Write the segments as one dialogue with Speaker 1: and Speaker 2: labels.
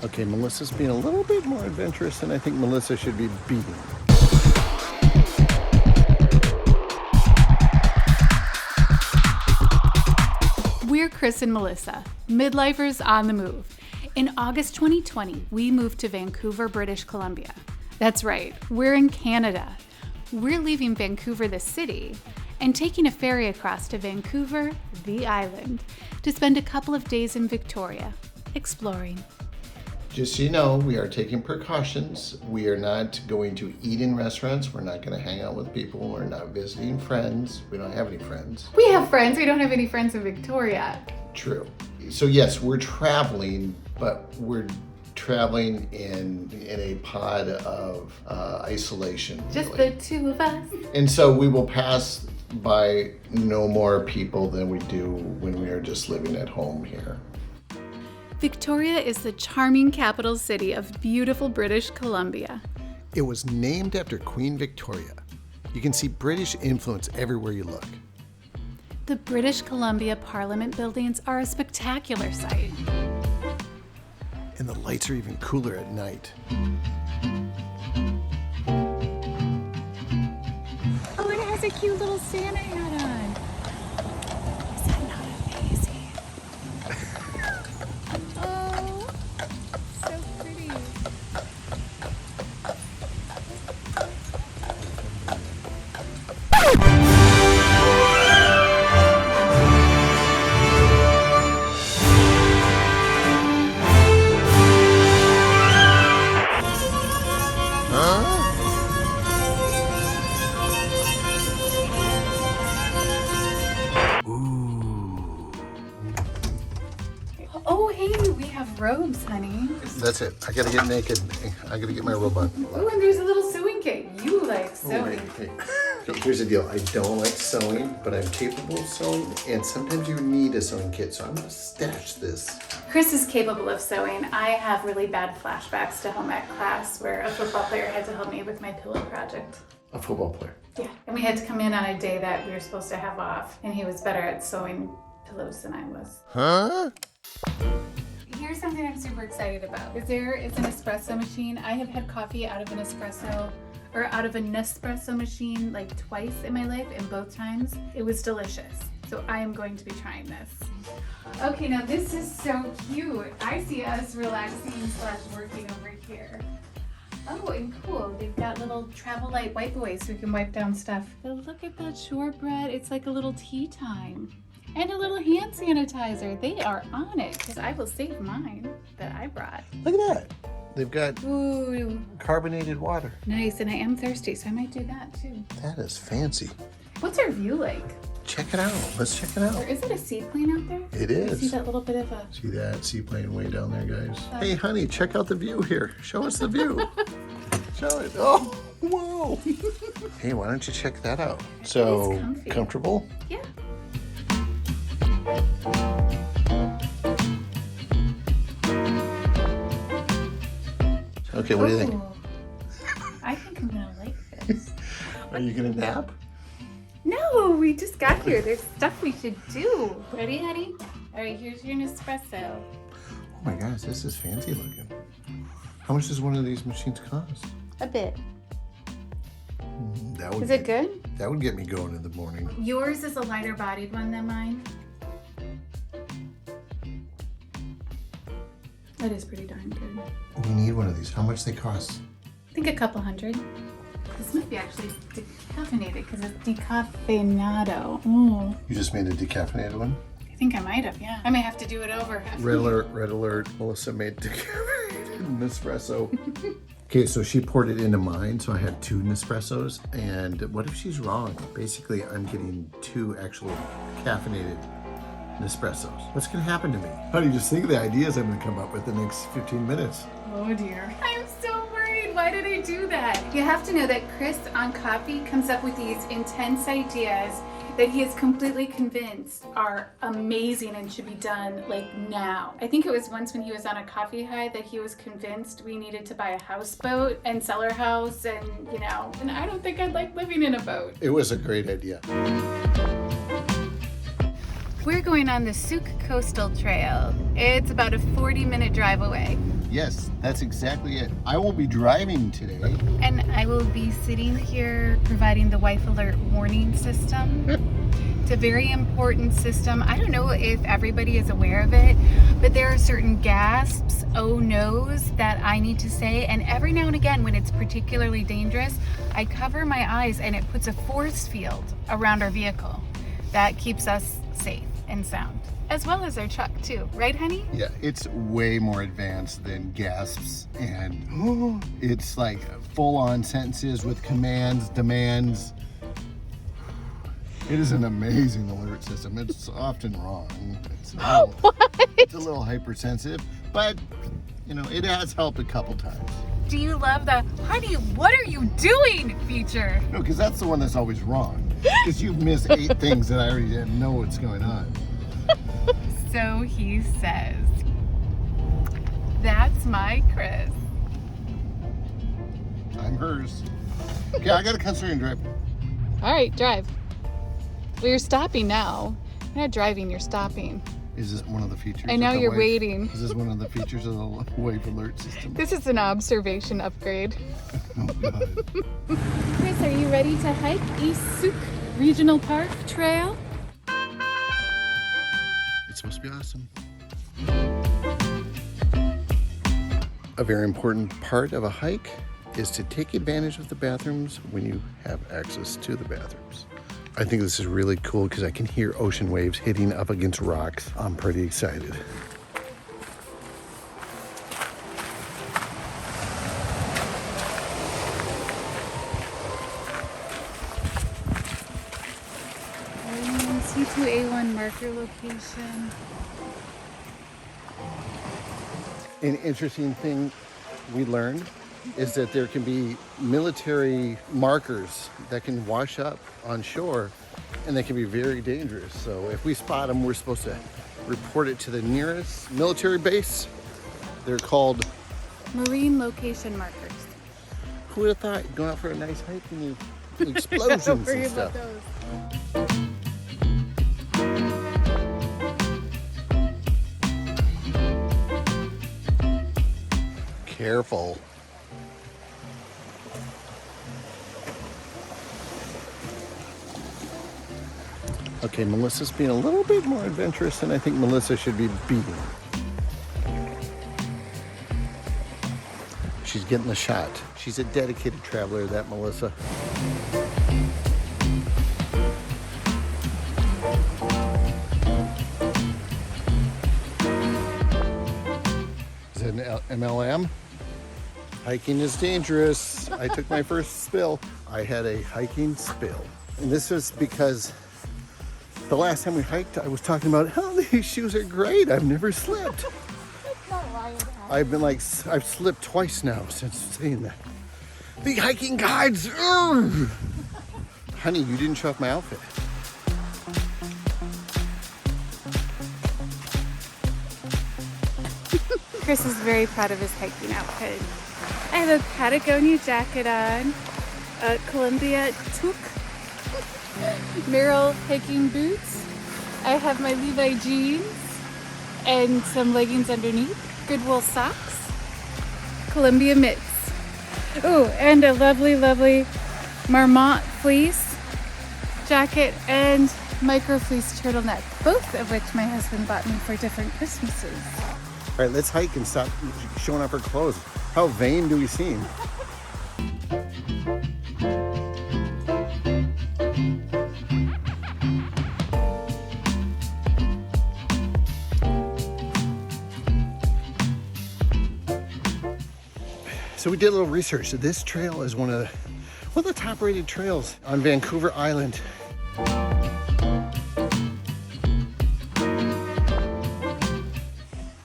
Speaker 1: Okay, Melissa's being a little bit more adventurous than I think Melissa should be being.
Speaker 2: We're Chris and Melissa, midlifers on the move. In August 2020, we moved to Vancouver, British Columbia. That's right, we're in Canada. We're leaving Vancouver, the city, and taking a ferry across to Vancouver, the island, to spend a couple of days in Victoria, exploring.
Speaker 1: Just so you know, we are taking precautions. We are not going to eat in restaurants. We're not going to hang out with people. We're not visiting friends. We don't have any friends.
Speaker 2: We have friends, we don't have any friends in Victoria.
Speaker 1: True. So yes, we're traveling, but we're traveling in a pod of isolation.
Speaker 2: Just
Speaker 1: really.
Speaker 2: the two of us.
Speaker 1: And so we will pass by no more people than we do when we are just living at home here.
Speaker 2: Victoria is the charming capital city of beautiful British Columbia.
Speaker 1: It was named after Queen Victoria. You can see British influence everywhere you look.
Speaker 2: The British Columbia Parliament buildings are a spectacular sight.
Speaker 1: And the lights are even cooler at night.
Speaker 2: Oh, it has a cute little Santa hat on. Is that not amazing? Oh, so pretty. Oh, hey, we have robes, honey.
Speaker 1: That's it. I gotta get naked. I gotta get my robe on.
Speaker 2: Oh, and there's a little sewing kit. You like sewing.
Speaker 1: Here's the deal. I don't like sewing, but I'm capable of sewing, and sometimes you need a sewing kit, so I'm gonna stash this.
Speaker 2: Chris is capable of sewing. I have really bad flashbacks to home ec class where a football player had to help me with my pillow project.
Speaker 1: A football player.
Speaker 2: Yeah, and we had to come in on a day that we were supposed to have off, and he was better at sewing pillows than I was.
Speaker 1: Huh?
Speaker 2: Here's something I'm super excited about. There is an espresso machine. I have had coffee out of a Nespresso machine like twice in my life, and both times it was delicious. So I am going to be trying this. Okay, now this is so cute. I see us relaxing / working over here. Oh, and cool. They've got little travel light wipe aways so we can wipe down stuff. But look at that shortbread. It's like a little tea time. And a little hand sanitizer. They are on it because I will save mine that I brought.
Speaker 1: Look at that. They've got
Speaker 2: Ooh,
Speaker 1: carbonated water.
Speaker 2: nice. And I am thirsty, so I might do that too.
Speaker 1: That is fancy.
Speaker 2: What's our view like?
Speaker 1: Check it out. Let's check it
Speaker 2: Or
Speaker 1: out.
Speaker 2: is it a seaplane out there?
Speaker 1: It
Speaker 2: I see
Speaker 1: is.
Speaker 2: that little bit of a...
Speaker 1: See that seaplane way down there, guys? Hey, honey, check out the view here. Show us the view. Show it. Oh, whoa. Hey, why don't you check that out? So,
Speaker 2: comfy.
Speaker 1: comfortable?
Speaker 2: Yeah.
Speaker 1: Okay, what do you think?
Speaker 2: Ooh. I think I'm gonna like this.
Speaker 1: Are you gonna nap?
Speaker 2: No, we just got here. There's stuff we should do. Ready, honey? All right, here's your Nespresso.
Speaker 1: Oh my gosh, this is fancy looking. How much does one of these machines cost?
Speaker 2: A bit.
Speaker 1: That would
Speaker 2: Is it good?
Speaker 1: That would get me going in the morning.
Speaker 2: Yours is a lighter bodied one than mine. That is pretty darn good.
Speaker 1: We need one of these. How much they cost?
Speaker 2: I think a couple $100. This might be actually decaffeinated because it's decaffeinado. Ooh.
Speaker 1: You just made a decaffeinated one?
Speaker 2: I think I might have, yeah. I may have to do it over.
Speaker 1: Red alert. Melissa made decaffeinated Nespresso. Okay, so she poured it into mine, so I had 2 Nespressos. And what if she's wrong? Basically, I'm getting 2 actual caffeinated Nespressos. What's gonna happen to me? How do you just think of the ideas I'm gonna come up with the next 15 minutes?
Speaker 2: Oh dear. I'm so worried. Why did I do that? You have to know that Chris on coffee comes up with these intense ideas that he is completely convinced are amazing and should be done like now. I think it was once when he was on a coffee high that he was convinced we needed to buy a houseboat and sell our house and and I don't think I'd like living in a boat.
Speaker 1: It was a great idea.
Speaker 2: We're going on the Souk Coastal Trail. It's about a 40-minute drive away.
Speaker 1: Yes, that's exactly it. I will be driving today.
Speaker 2: And I will be sitting here providing the wife alert warning system. It's a very important system. I don't know if everybody is aware of it, but there are certain gasps, oh no's that I need to say. And every now and again, when it's particularly dangerous, I cover my eyes and it puts a force field around our vehicle that keeps us safe and sound, as well as our truck too. Right, honey?
Speaker 1: Yeah, it's way more advanced than gasps, and it's like full-on sentences with commands, demands. It is an amazing alert system. It's often wrong. It's a little hypersensitive, but you know, it has helped a couple times.
Speaker 2: Do you love the honey, what are you doing feature?
Speaker 1: No, because that's the one that's always wrong. Because you've missed 8 things that I already didn't know what's going on.
Speaker 2: So he says. That's my Chris.
Speaker 1: I'm hers. Okay, I gotta concentrate and drive.
Speaker 2: All right, drive. Well, you're stopping now. You're not driving, you're stopping.
Speaker 1: Is this one of the features?
Speaker 2: I know
Speaker 1: of the
Speaker 2: you're
Speaker 1: wife?
Speaker 2: waiting.
Speaker 1: Is this one of the features of the wave alert system?
Speaker 2: This is an observation upgrade.
Speaker 1: Oh, God.
Speaker 2: Chris, are you ready to hike East Souk Regional Park Trail?
Speaker 1: It's supposed to be awesome. A very important part of a hike is to take advantage of the bathrooms when you have access to the bathrooms. I think this is really cool because I can hear ocean waves hitting up against rocks. I'm pretty excited.
Speaker 2: C2A1 marker location.
Speaker 1: An interesting thing we learned is that there can be military markers that can wash up on shore, and they can be very dangerous. So if we spot them, we're supposed to report it to the nearest military base. They're called
Speaker 2: Marine location markers.
Speaker 1: Who would have thought going out for a nice hike and you explosions
Speaker 2: Don't worry
Speaker 1: and
Speaker 2: about
Speaker 1: stuff?
Speaker 2: those.
Speaker 1: Careful. Okay, Melissa's being a little bit more adventurous than I think Melissa should be being. She's getting the shot. She's a dedicated traveler, that Melissa. Is it an MLM? Hiking is dangerous. I took my first spill. I had a hiking spill. And this was because the last time we hiked, I was talking about how these shoes are great. I've never slipped. I've slipped twice now since saying that. The hiking guides. Ugh. Honey, you didn't show off my outfit.
Speaker 2: Chris is very proud of his hiking outfit. I have a Patagonia jacket on, a Columbia toque, Merrell hiking boots. I have my Levi jeans and some leggings underneath, Goodwill socks, Columbia mitts. Oh, and a lovely, lovely Marmont fleece jacket and micro fleece turtleneck, both of which my husband bought me for different Christmases.
Speaker 1: All right, let's hike and stop showing off our clothes. How vain do we seem? So we did a little research. This trail is one of the top rated trails on Vancouver Island.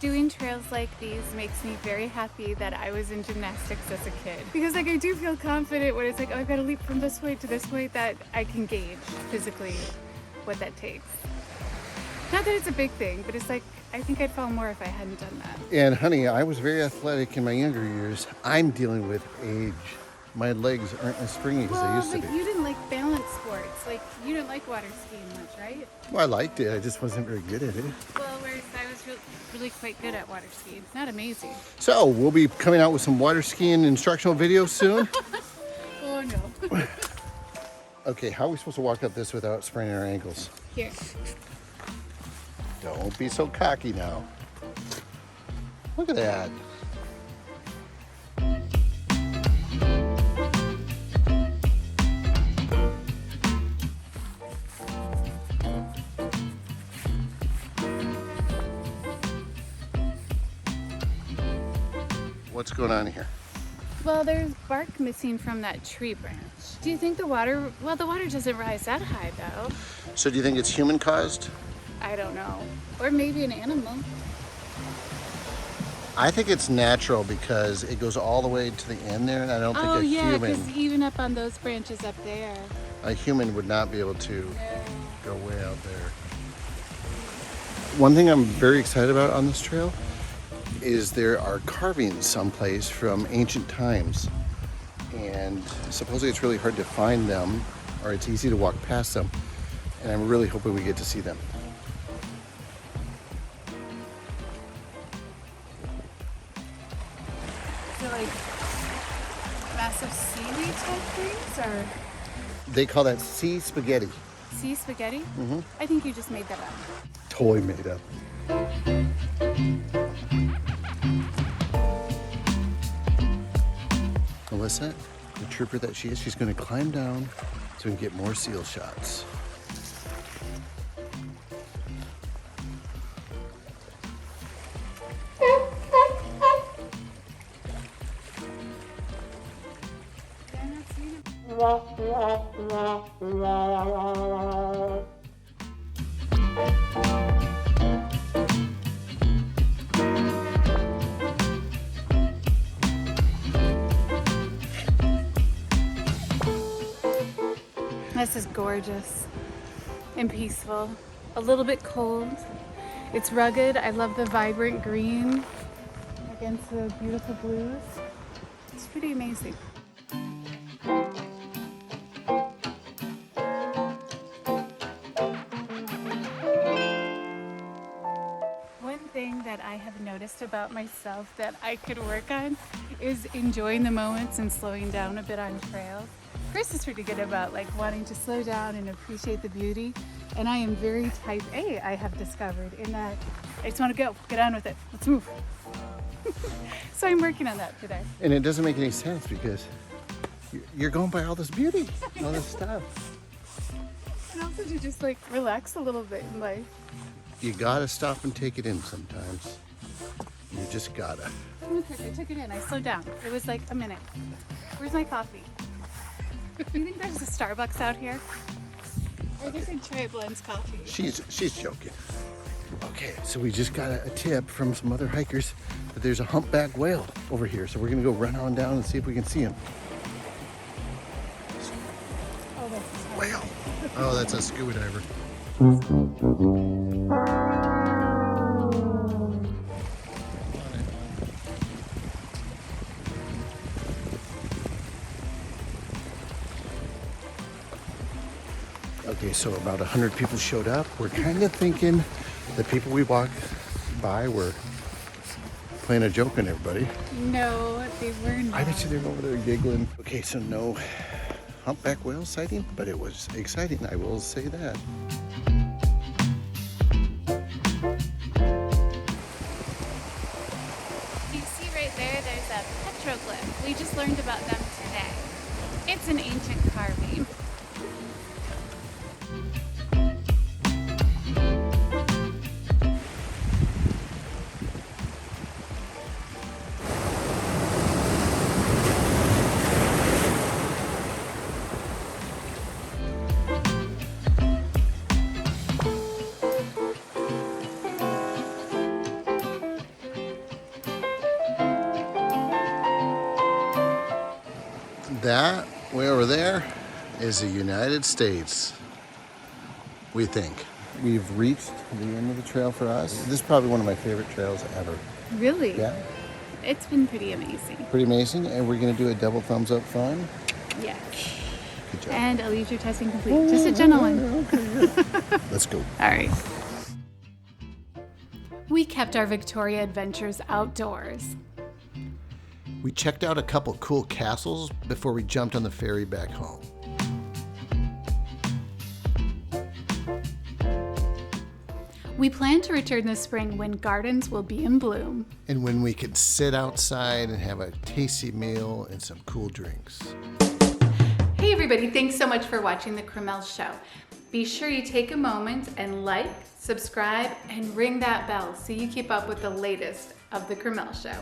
Speaker 2: Doing trails like these makes me very happy that I was in gymnastics as a kid. Because like I do feel confident when it's like, oh, I've got to leap from this way to this way, that I can gauge physically what that takes. Not that it's a big thing, but it's like, I think I'd fall more if I hadn't done that.
Speaker 1: And honey, I was very athletic in my younger years. I'm dealing with age. My legs aren't as springy as they used to be.
Speaker 2: You didn't like balance sports. Like, you didn't like water skiing much, right?
Speaker 1: Well, I liked it. I just wasn't very good at it.
Speaker 2: Well, whereas I was really quite good at water skiing. Not amazing.
Speaker 1: So we'll be coming out with some water skiing instructional videos soon.
Speaker 2: Oh no.
Speaker 1: Okay, how are we supposed to walk up this without spraining our ankles?
Speaker 2: Here.
Speaker 1: Don't be so cocky now. Look at that. What's going on here?
Speaker 2: Well, there's bark missing from that tree branch. Do you think the water, well, the water doesn't rise that high though.
Speaker 1: So do you think it's human caused?
Speaker 2: I don't know. Or maybe an animal.
Speaker 1: I think it's natural because it goes all the way to the end there, and I don't think
Speaker 2: Oh
Speaker 1: a
Speaker 2: yeah,
Speaker 1: human,
Speaker 2: because even up on those branches up there.
Speaker 1: a human would not be able to go way out there. One thing I'm very excited about on this trail is there are carvings someplace from ancient times, and supposedly it's really hard to find them, or it's easy to walk past them, and I'm really hoping we get to see them.
Speaker 2: So like massive seaweed type things, or
Speaker 1: They call that sea spaghetti.
Speaker 2: sea spaghetti?
Speaker 1: Mm-hmm.
Speaker 2: I think you just made that up.
Speaker 1: Totally made up. Melissa, the trooper that she is, she's going to climb down so we can get more seal shots.
Speaker 2: This is gorgeous and peaceful. A little bit cold. It's rugged. I love the vibrant green against the beautiful blues. It's pretty amazing. One thing that I have noticed about myself that I could work on is enjoying the moments and slowing down a bit on trails. Chris is pretty good about like wanting to slow down and appreciate the beauty, and I am very type A, I have discovered, in that I just want to go, get on with it, let's move. So I'm working on that today.
Speaker 1: And it doesn't make any sense because you're going by all this beauty, all this stuff.
Speaker 2: And also to just like relax a little bit in life.
Speaker 1: You gotta stop and take it in sometimes. You just gotta.
Speaker 2: I took it in, I slowed down. It was like a minute. Where's my coffee? Do you think there's a Starbucks out here? Or there's a Troy Blends coffee?
Speaker 1: She's joking. Okay, so we just got a tip from some other hikers that there's a humpback whale over here. So we're gonna go run on down and see if we can see him.
Speaker 2: Oh, that's a
Speaker 1: Whale. Oh, that's a scuba diver. Okay, so about 100 people showed up. We're kind of thinking the people we walked by were playing a joke on everybody.
Speaker 2: No, they were not.
Speaker 1: I bet you they're over there giggling. Okay, so no humpback whale sighting, but it was exciting, I will say that.
Speaker 2: You see right there, there's a petroglyph. We just learned about them today. It's an ancient carving.
Speaker 1: That way over there is the United States, we think. We've reached the end of the trail for us. This is probably one of my favorite trails ever.
Speaker 2: Really?
Speaker 1: Yeah,
Speaker 2: It's been pretty amazing.
Speaker 1: pretty amazing. And we're gonna do a double thumbs up fun.
Speaker 2: Yes.
Speaker 1: Good job.
Speaker 2: And a leisure testing complete. Just a gentle one.
Speaker 1: Let's go.
Speaker 2: All right. We kept our Victoria adventures outdoors.
Speaker 1: We checked out a couple cool castles before we jumped on the ferry back home.
Speaker 2: We plan to return this spring when gardens will be in bloom.
Speaker 1: And when we could sit outside and have a tasty meal and some cool drinks.
Speaker 2: Hey everybody, thanks so much for watching The Chris+Melissa Show. Be sure you take a moment and like, subscribe, and ring that bell so you keep up with the latest of The Chris+Melissa Show.